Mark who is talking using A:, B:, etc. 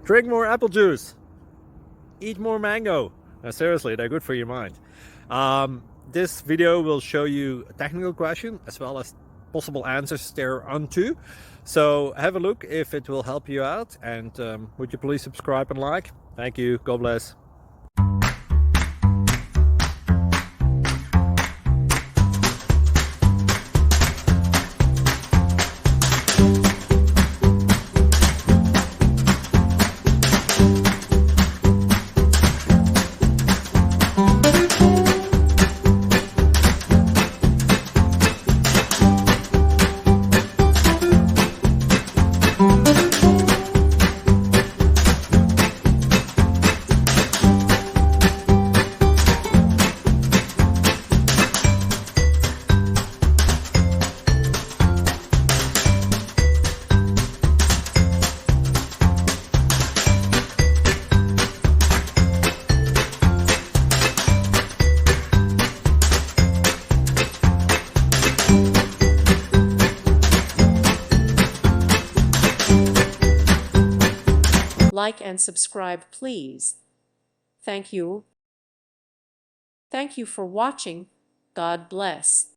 A: Drink more apple juice. Eat more mango. Seriously, they're good for your mind. This video will show you a technical question as well as possible answers thereunto. So have a look if it will help you out, and would you please subscribe and like? Thank you. God bless.
B: Like and subscribe, please. Thank you. Thank you for watching. God bless.